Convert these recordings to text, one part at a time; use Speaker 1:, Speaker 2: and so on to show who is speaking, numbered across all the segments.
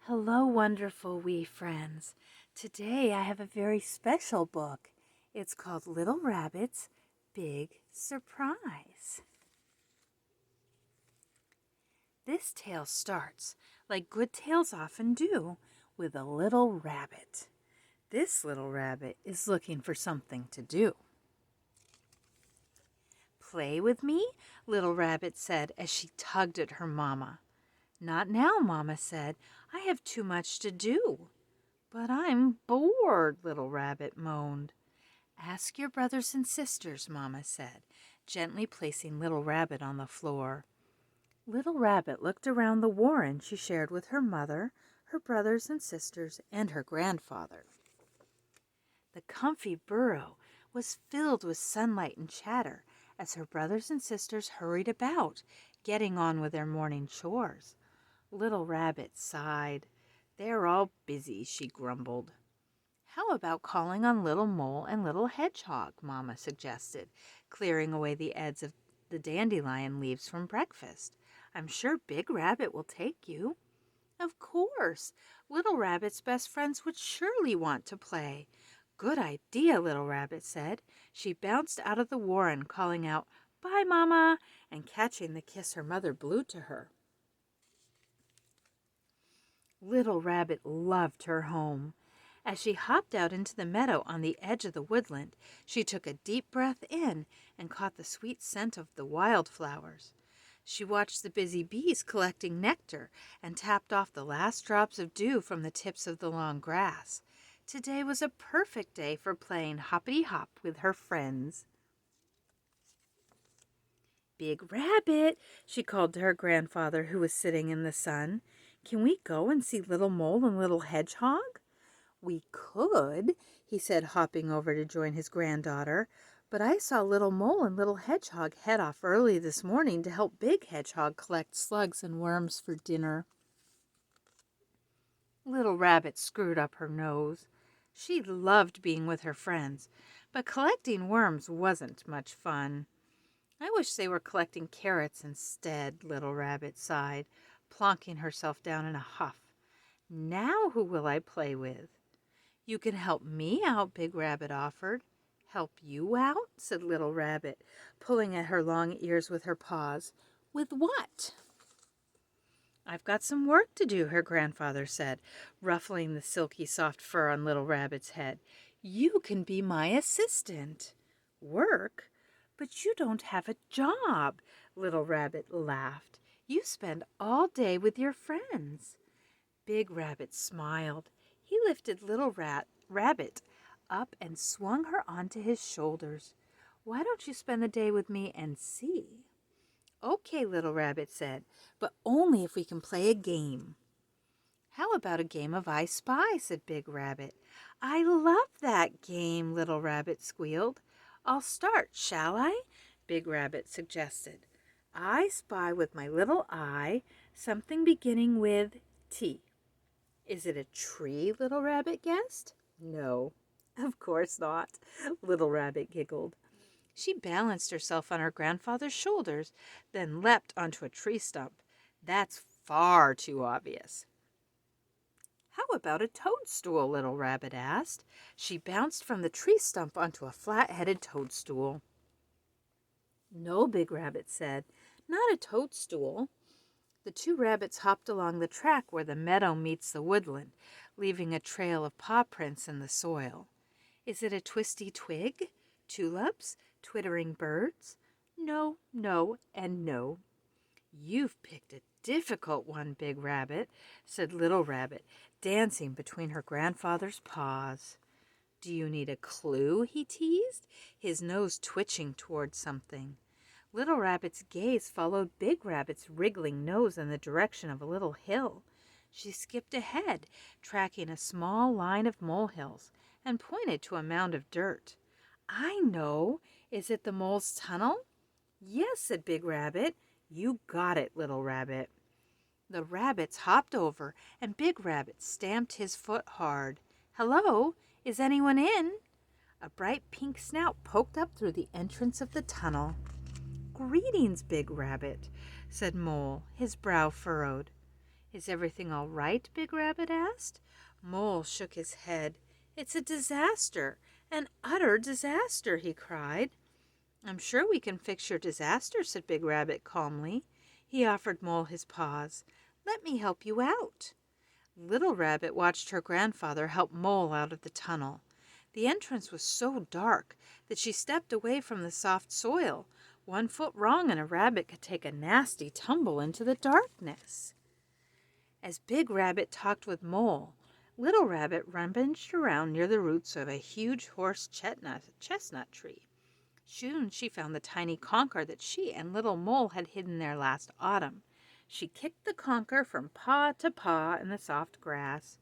Speaker 1: Hello, wonderful wee friends. Today I have a very special book. It's called Little Rabbit's Big Surprise. This tale starts, like good tales often do, with a little rabbit. This little rabbit is looking for something to do. Play with me, Little Rabbit said as she tugged at her mamma. Not now, Mamma said. I have too much to do. But I'm bored, Little Rabbit moaned. Ask your brothers and sisters, Mamma said, gently placing Little Rabbit on the floor. Little Rabbit looked around the warren she shared with her mother, her brothers and sisters, and her grandfather. The comfy burrow was filled with sunlight and chatter as her brothers and sisters hurried about, getting on with their morning chores. Little Rabbit sighed. They're all busy, she grumbled. How about calling on Little Mole and Little Hedgehog, Mamma suggested, clearing away the ends of the dandelion leaves from breakfast. I'm sure Big Rabbit will take you. Of course. Little Rabbit's best friends would surely want to play. Good idea, Little Rabbit said. She bounced out of the warren, calling out, Bye, Mamma, and catching the kiss her mother blew to her. Little Rabbit loved her home. As she hopped out into the meadow on the edge of the woodland, she took a deep breath in and caught the sweet scent of the wildflowers. She watched the busy bees collecting nectar and tapped off the last drops of dew from the tips of the long grass. Today was a perfect day for playing hoppity-hop with her friends. Big Rabbit, she called to her grandfather who was sitting in the sun. Can we go and see Little Mole and Little Hedgehog? We could, he said, hopping over to join his granddaughter, but I saw Little Mole and Little Hedgehog head off early this morning to help Big Hedgehog collect slugs and worms for dinner. Little Rabbit screwed up her nose. She loved being with her friends, but collecting worms wasn't much fun. I wish they were collecting carrots instead, Little Rabbit sighed, plonking herself down in a huff. Now who will I play with? You can help me out, Big Rabbit offered. Help you out? Said Little Rabbit, pulling at her long ears with her paws. With what? I've got some work to do, her grandfather said, ruffling the silky soft fur on Little Rabbit's head. You can be my assistant. Work? But you don't have a job, Little Rabbit laughed. You spend all day with your friends. Big Rabbit smiled. He lifted Little Rabbit up and swung her onto his shoulders. Why don't you spend the day with me and see? Okay, Little Rabbit said, but only if we can play a game. How about a game of I Spy, said Big Rabbit. I love that game, Little Rabbit squealed. I'll start, shall I? Big Rabbit suggested. I spy with my little eye something beginning with T. Is it a tree? Little Rabbit guessed. No, of course not, Little Rabbit giggled. She balanced herself on her grandfather's shoulders, then leapt onto a tree stump. That's far too obvious. How about a toadstool? Little Rabbit asked. She bounced from the tree stump onto a flat-headed toadstool. No, Big Rabbit said, not a toadstool. The two rabbits hopped along the track where the meadow meets the woodland, leaving a trail of paw prints in the soil. Is it a twisty twig? Tulips? Twittering birds? No, no, and no. You've picked a difficult one, Big Rabbit, said Little Rabbit, dancing between her grandfather's paws. Do you need a clue? He teased, his nose twitching toward something. Little Rabbit's gaze followed Big Rabbit's wriggling nose in the direction of a little hill. She skipped ahead, tracking a small line of molehills, and pointed to a mound of dirt. I know. Is it the mole's tunnel? Yes, said Big Rabbit. You got it, Little Rabbit. The rabbits hopped over, and Big Rabbit stamped his foot hard. Hello, is anyone in? A bright pink snout poked up through the entrance of the tunnel. Greetings, Big Rabbit, said Mole, his brow furrowed. Is everything all right? Big Rabbit asked. Mole shook his head. It's a disaster, an utter disaster, he cried. I'm sure we can fix your disaster, said Big Rabbit calmly. He offered Mole his paws. Let me help you out. Little Rabbit watched her grandfather help Mole out of the tunnel. The entrance was so dark that she stepped away from the soft soil. 1 foot wrong and a rabbit could take a nasty tumble into the darkness. As Big Rabbit talked with Mole, Little Rabbit rummaged around near the roots of a huge horse chestnut tree. Soon she found the tiny conker that she and Little Mole had hidden there last autumn. She kicked the conker from paw to paw in the soft grass.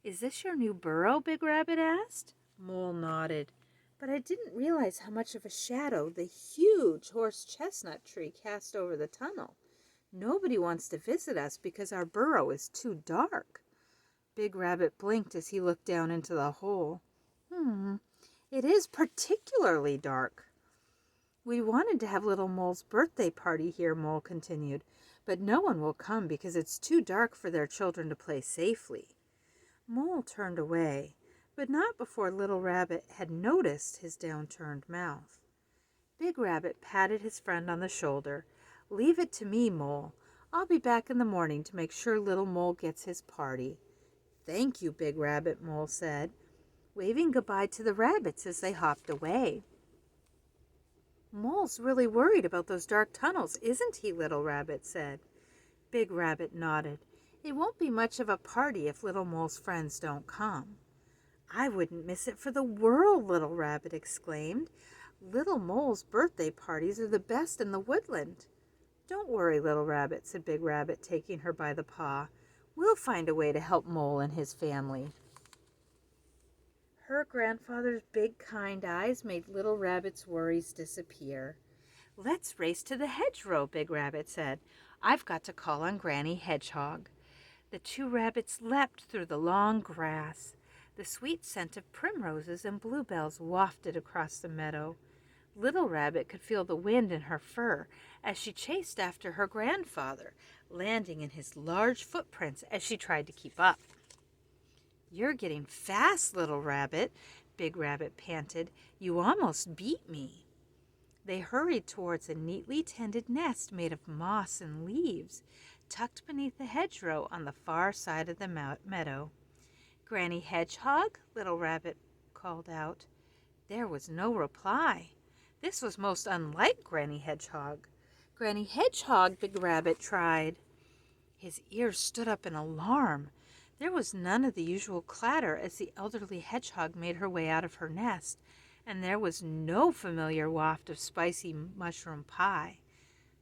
Speaker 1: Is this your new burrow? Big Rabbit asked. Mole nodded. But I didn't realize how much of a shadow the huge horse chestnut tree cast over the tunnel. Nobody wants to visit us because our burrow is too dark. Big Rabbit blinked as he looked down into the hole. It is particularly dark. We wanted to have Little Mole's birthday party here, Mole continued, but no one will come because it's too dark for their children to play safely. Mole turned away, but not before Little Rabbit had noticed his downturned mouth. Big Rabbit patted his friend on the shoulder. Leave it to me, Mole. I'll be back in the morning to make sure Little Mole gets his party. Thank you, Big Rabbit, Mole said, waving goodbye to the rabbits as they hopped away. Mole's really worried about those dark tunnels, isn't he? Little Rabbit said. Big Rabbit nodded. It won't be much of a party if Little Mole's friends don't come. I wouldn't miss it for the world, Little Rabbit exclaimed. Little Mole's birthday parties are the best in the woodland. Don't worry, Little Rabbit, said Big Rabbit, taking her by the paw. We'll find a way to help Mole and his family. Her grandfather's big, kind eyes made Little Rabbit's worries disappear. Let's race to the hedgerow, Big Rabbit said. I've got to call on Granny Hedgehog. The 2 rabbits leapt through the long grass. The sweet scent of primroses and bluebells wafted across the meadow. Little Rabbit could feel the wind in her fur as she chased after her grandfather, landing in his large footprints as she tried to keep up. You're getting fast, Little Rabbit, Big Rabbit panted. You almost beat me. They hurried towards a neatly tended nest made of moss and leaves, tucked beneath the hedgerow on the far side of the meadow. Granny Hedgehog, Little Rabbit called out. There was no reply. This was most unlike Granny Hedgehog. Granny Hedgehog, Big Rabbit tried. His ears stood up in alarm. There was none of the usual clatter as the elderly hedgehog made her way out of her nest, and there was no familiar waft of spicy mushroom pie.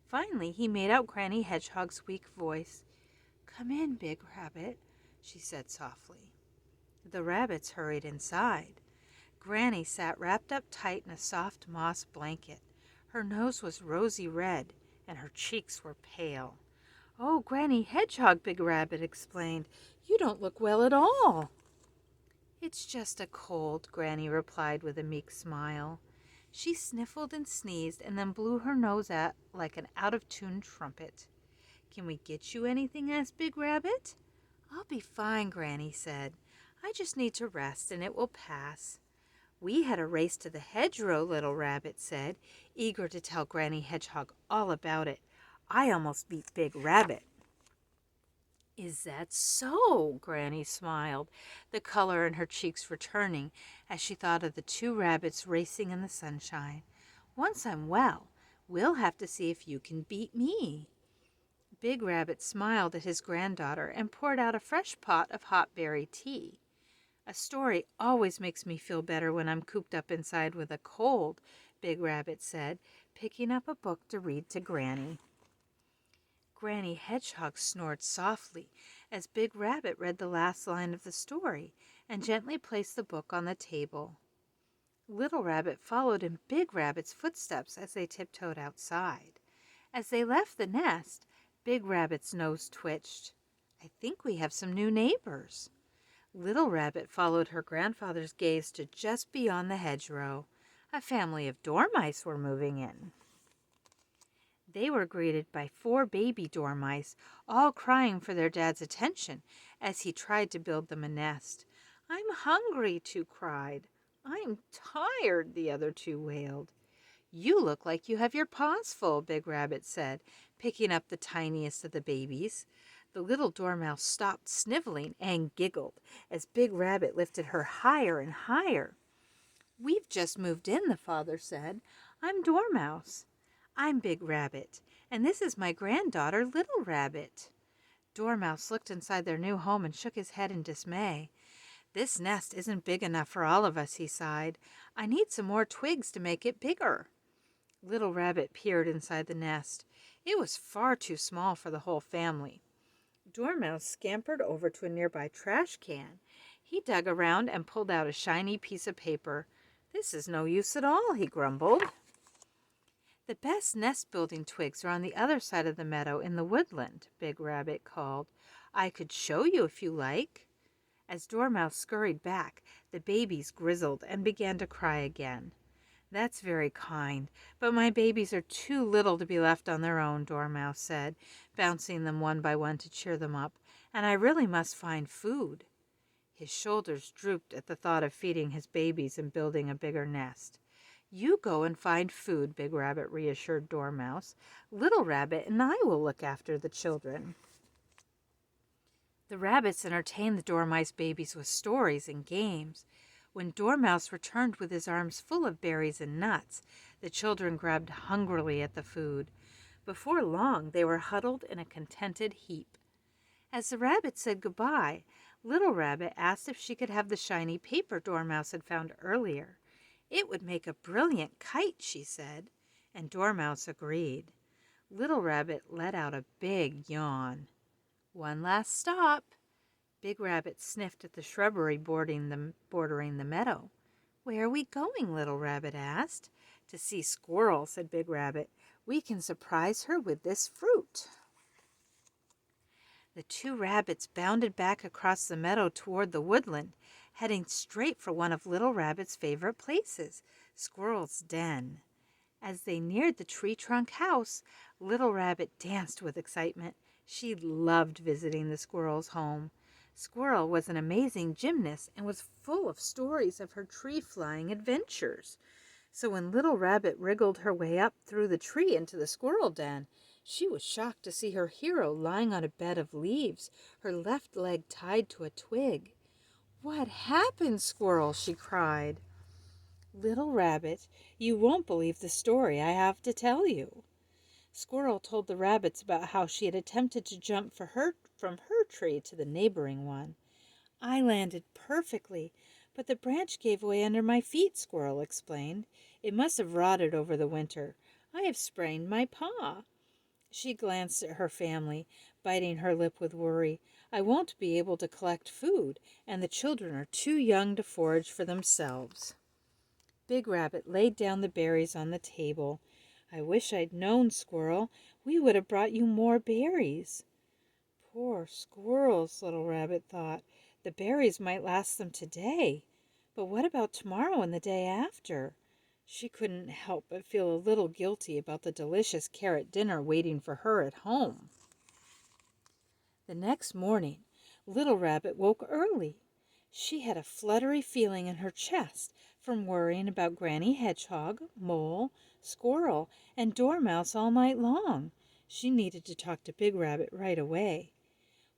Speaker 1: Finally, he made out Granny Hedgehog's weak voice. Come in, Big Rabbit, she said softly. The rabbits hurried inside. Granny sat wrapped up tight in a soft moss blanket. Her nose was rosy red, and her cheeks were pale. Oh, Granny Hedgehog, Big Rabbit explained. You don't look well at all. It's just a cold, Granny replied with a meek smile. She sniffled and sneezed and then blew her nose out like an out-of-tune trumpet. Can we get you anything? Asked Big Rabbit. I'll be fine, Granny said. I just need to rest and it will pass. We had a race to the hedgerow, Little Rabbit said, eager to tell Granny Hedgehog all about it. I almost beat Big Rabbit. Is that so? Granny smiled, the color in her cheeks returning as she thought of the 2 rabbits racing in the sunshine. Once I'm well, we'll have to see if you can beat me. Big Rabbit smiled at his granddaughter and poured out a fresh pot of hot berry tea. A story always makes me feel better when I'm cooped up inside with a cold, Big Rabbit said, picking up a book to read to Granny. Granny Hedgehog snored softly as Big Rabbit read the last line of the story and gently placed the book on the table. Little Rabbit followed in Big Rabbit's footsteps as they tiptoed outside. As they left the nest, Big Rabbit's nose twitched. I think we have some new neighbors. Little Rabbit followed her grandfather's gaze to just beyond the hedgerow. A family of dormice were moving in. They were greeted by 4 baby dormice, all crying for their dad's attention as he tried to build them a nest. "I'm hungry," 2 cried. "I'm tired," the other 2 wailed. "You look like you have your paws full," Big Rabbit said, picking up the tiniest of the babies. The little dormouse stopped sniveling and giggled as Big Rabbit lifted her higher and higher. "We've just moved in," the father said. "I'm Dormouse." "I'm Big Rabbit, and this is my granddaughter, Little Rabbit." Dormouse looked inside their new home and shook his head in dismay. "This nest isn't big enough for all of us," he sighed. "I need some more twigs to make it bigger." Little Rabbit peered inside the nest. It was far too small for the whole family. Dormouse scampered over to a nearby trash can. He dug around and pulled out a shiny piece of paper. "This is no use at all," he grumbled. "The best nest-building twigs are on the other side of the meadow in the woodland," Big Rabbit called. "I could show you if you like." As Dormouse scurried back, the babies grizzled and began to cry again. "That's very kind, but my babies are too little to be left on their own," Dormouse said, bouncing them one by one to cheer them up, "and I really must find food." His shoulders drooped at the thought of feeding his babies and building a bigger nest. "You go and find food," Big Rabbit reassured Dormouse. "Little Rabbit and I will look after the children." The rabbits entertained the dormice babies with stories and games. When Dormouse returned with his arms full of berries and nuts, the children grabbed hungrily at the food. Before long, they were huddled in a contented heap. As the rabbit said goodbye, Little Rabbit asked if she could have the shiny paper Dormouse had found earlier. "It would make a brilliant kite," she said, and Dormouse agreed. Little Rabbit let out a big yawn. "One last stop." Big Rabbit sniffed at the shrubbery bordering the meadow. "Where are we going?" Little Rabbit asked. "To see Squirrel," said Big Rabbit. "We can surprise her with this fruit." The 2 rabbits bounded back across the meadow toward the woodland, heading straight for one of Little Rabbit's favorite places, Squirrel's den. As they neared the tree trunk house, Little Rabbit danced with excitement. She loved visiting the squirrel's home. Squirrel was an amazing gymnast and was full of stories of her tree-flying adventures. So when Little Rabbit wriggled her way up through the tree into the squirrel den, she was shocked to see her hero lying on a bed of leaves, her left leg tied to a twig. "What happened, Squirrel?" she cried. "Little Rabbit, you won't believe the story I have to tell you." Squirrel told the rabbits about how she had attempted to jump from her tree to the neighboring one. "I landed perfectly, but the branch gave way under my feet," Squirrel explained. "It must have rotted over the winter. I have sprained my paw." She glanced at her family, biting her lip with worry. "I won't be able to collect food, and the children are too young to forage for themselves." Big Rabbit laid down the berries on the table. "I wish I'd known, Squirrel. We would have brought you more berries." Poor squirrels, Little Rabbit thought. The berries might last them today, but what about tomorrow and the day after? She couldn't help but feel a little guilty about the delicious carrot dinner waiting for her at home. The next morning, Little Rabbit woke early. She had a fluttery feeling in her chest from worrying about Granny Hedgehog, Mole, Squirrel, and Dormouse all night long. She needed to talk to Big Rabbit right away.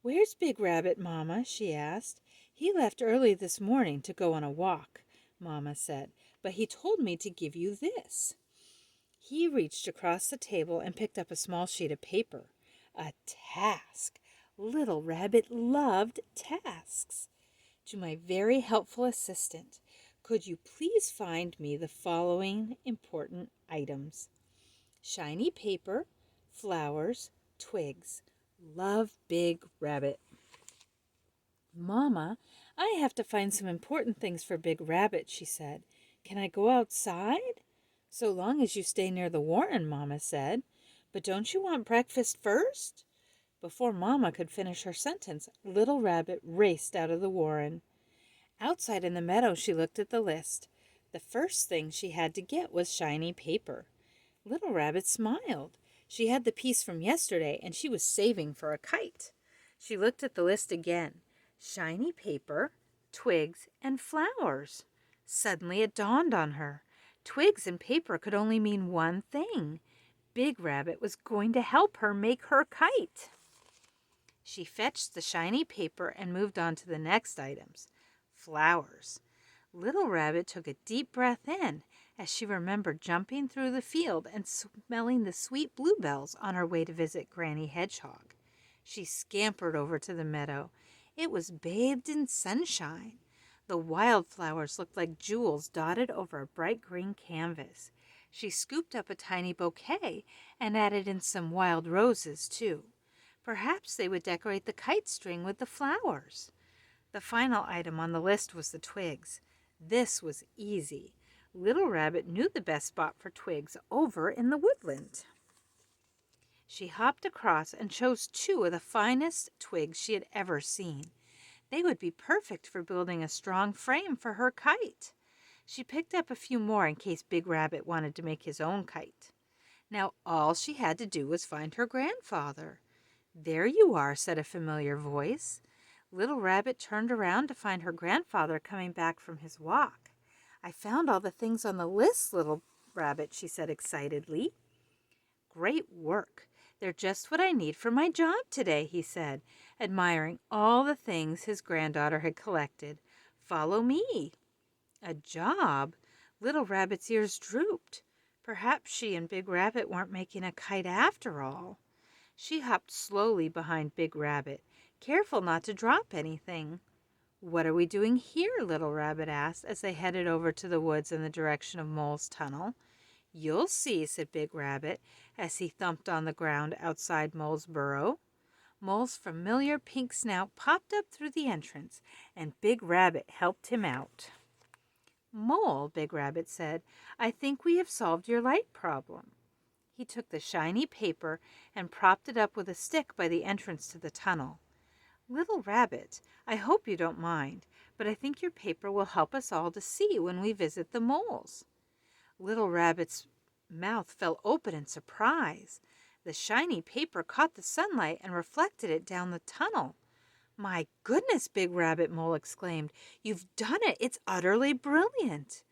Speaker 1: "Where's Big Rabbit, Mama?" she asked. "He left early this morning to go on a walk," Mama said, "but he told me to give you this." He reached across the table and picked up a small sheet of paper. A task. Little Rabbit loved tasks. "To my very helpful assistant, could you please find me the following important items: shiny paper, flowers, twigs. Love, Big Rabbit." "Mama, I have to find some important things for Big Rabbit," she said. "Can I go outside?" "So long as you stay near the warren," Mama said. "But don't you want breakfast first?" Before Mama could finish her sentence, Little Rabbit raced out of the warren. Outside in the meadow, she looked at the list. The first thing she had to get was shiny paper. Little Rabbit smiled. She had the piece from yesterday, and she was saving for a kite. She looked at the list again. Shiny paper, twigs, and flowers. Suddenly it dawned on her. Twigs and paper could only mean one thing. Big Rabbit was going to help her make her kite. She fetched the shiny paper and moved on to the next items. Flowers. Little Rabbit took a deep breath in as she remembered jumping through the field and smelling the sweet bluebells on her way to visit Granny Hedgehog. She scampered over to the meadow. It was bathed in sunshine. The wildflowers looked like jewels dotted over a bright green canvas. She scooped up a tiny bouquet and added in some wild roses, too. Perhaps they would decorate the kite string with the flowers. The final item on the list was the twigs. This was easy. Little Rabbit knew the best spot for twigs over in the woodland. She hopped across and chose 2 of the finest twigs she had ever seen. They would be perfect for building a strong frame for her kite. She picked up a few more in case Big Rabbit wanted to make his own kite. Now all she had to do was find her grandfather. "There you are," said a familiar voice. Little Rabbit turned around to find her grandfather coming back from his walk. "I found all the things on the list, Little Rabbit," she said excitedly. "Great work. They're just what I need for my job today," he said, admiring all the things his granddaughter had collected. "Follow me." A job? Little Rabbit's ears drooped. Perhaps she and Big Rabbit weren't making a kite after all. She hopped slowly behind Big Rabbit, careful not to drop anything. "What are we doing here?" Little Rabbit asked as they headed over to the woods in the direction of Mole's tunnel. "You'll see," said Big Rabbit as he thumped on the ground outside Mole's burrow. Mole's familiar pink snout popped up through the entrance, and Big Rabbit helped him out. "Mole," Big Rabbit said, "I think we have solved your light problem." He took the shiny paper and propped it up with a stick by the entrance to the tunnel. "Little Rabbit, I hope you don't mind, but I think your paper will help us all to see when we visit the moles." Little Rabbit's mouth fell open in surprise. The shiny paper caught the sunlight and reflected it down the tunnel. "My goodness," Big Rabbit Mole exclaimed, "you've done it! It's utterly brilliant!"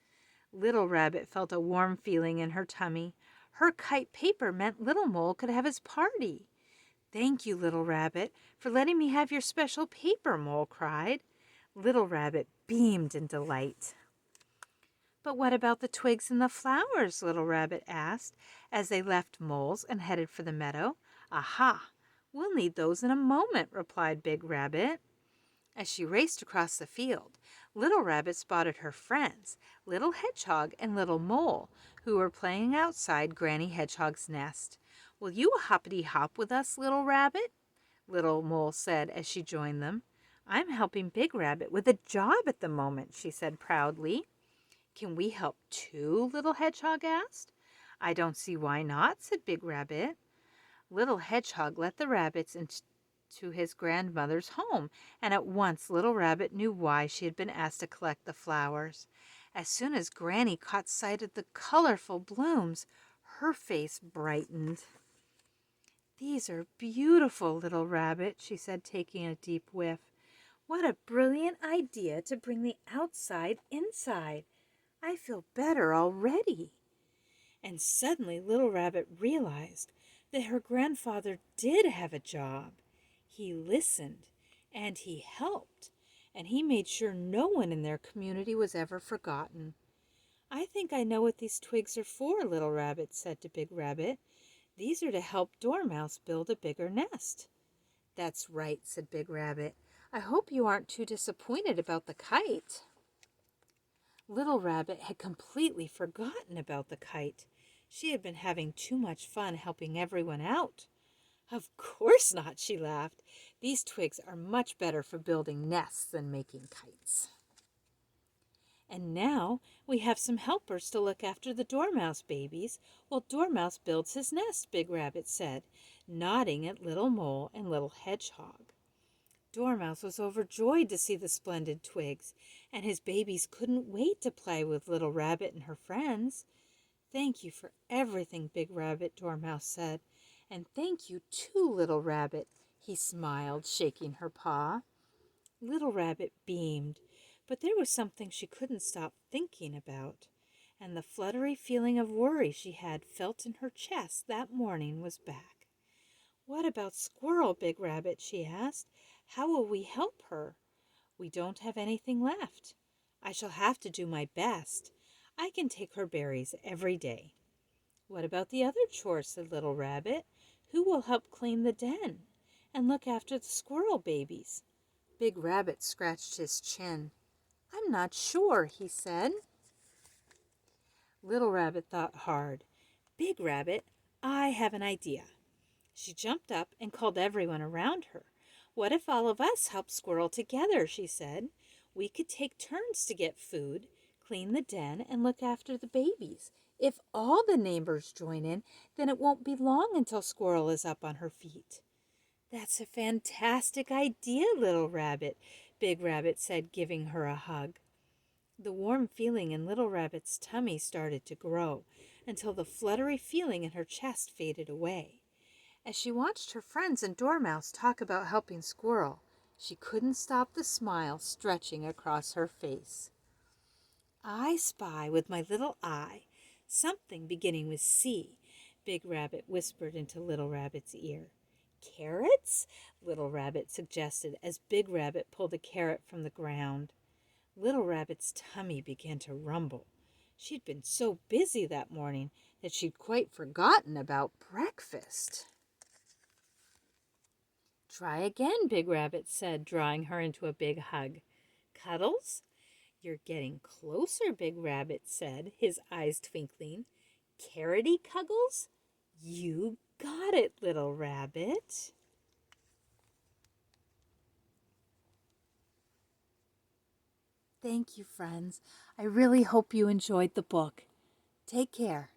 Speaker 1: Little Rabbit felt a warm feeling in her tummy. Her kite paper meant Little Mole could have his party. "Thank you, Little Rabbit, for letting me have your special paper," Mole cried. Little Rabbit beamed in delight. "But what about the twigs and the flowers?" Little Rabbit asked as they left Mole's and headed for the meadow. "Aha! We'll need those in a moment," replied Big Rabbit. As she raced across the field, Little Rabbit spotted her friends, Little Hedgehog and Little Mole, who were playing outside Granny Hedgehog's nest. "Will you hoppity-hop with us, Little Rabbit?" Little Mole said as she joined them. "I'm helping Big Rabbit with a job at the moment," she said proudly. "Can we help too?" Little Hedgehog asked. "I don't see why not," said Big Rabbit. Little Hedgehog let the rabbits into his grandmother's home, and at once Little Rabbit knew why she had been asked to collect the flowers. As soon as Granny caught sight of the colorful blooms, her face brightened. "These are beautiful, Little Rabbit," she said, taking a deep whiff. "What a brilliant idea to bring the outside inside. I feel better already." And suddenly Little Rabbit realized that her grandfather did have a job. He listened, and he helped, and he made sure no one in their community was ever forgotten. "I think I know what these twigs are for," Little Rabbit said to Big Rabbit. "These are to help Dormouse build a bigger nest." "That's right," said Big Rabbit. "I hope you aren't too disappointed about the kite." Little Rabbit had completely forgotten about the kite. She had been having too much fun helping everyone out. "Of course not," she laughed. "These twigs are much better for building nests than making kites." "And now we have some helpers to look after the Dormouse babies while Dormouse builds his nest," Big Rabbit said, nodding at Little Mole and Little Hedgehog. Dormouse was overjoyed to see the splendid twigs, and his babies couldn't wait to play with Little Rabbit and her friends. "Thank you for everything, Big Rabbit," Dormouse said. "And thank you too, little Rabbit," he smiled, shaking her paw. Little Rabbit beamed, but there was something she couldn't stop thinking about, and the fluttery feeling of worry she had felt in her chest that morning was back. "What about Squirrel, Big Rabbit?" she asked. "How will we help her? We don't have anything left. I shall have to do my best. I can take her berries every day." "What about the other chores?" said little Rabbit. "Who will help clean the den and look after the squirrel babies?" Big Rabbit scratched his chin. "I'm not sure," he said. Little Rabbit thought hard. "Big Rabbit, I have an idea." She jumped up and called everyone around her. "What if all of us help Squirrel together?" she said. "We could take turns to get food, clean the den, and look after the babies. If all the neighbors join in, then it won't be long until Squirrel is up on her feet." "That's a fantastic idea, little Rabbit," Big Rabbit said, giving her a hug. The warm feeling in little Rabbit's tummy started to grow until the fluttery feeling in her chest faded away. As she watched her friends and Dormouse talk about helping Squirrel, she couldn't stop the smile stretching across her face. "I spy with my little eye something beginning with C," Big Rabbit whispered into Little Rabbit's ear. "Carrots?" Little Rabbit suggested as Big Rabbit pulled a carrot from the ground. Little Rabbit's tummy began to rumble. She'd been so busy that morning that she'd quite forgotten about breakfast. "Try again," Big Rabbit said, drawing her into a big hug. "Cuddles?" "You're getting closer," Big Rabbit said, his eyes twinkling. "Carroty cuggles?" "You got it, little Rabbit." Thank you, friends. I really hope you enjoyed the book. Take care.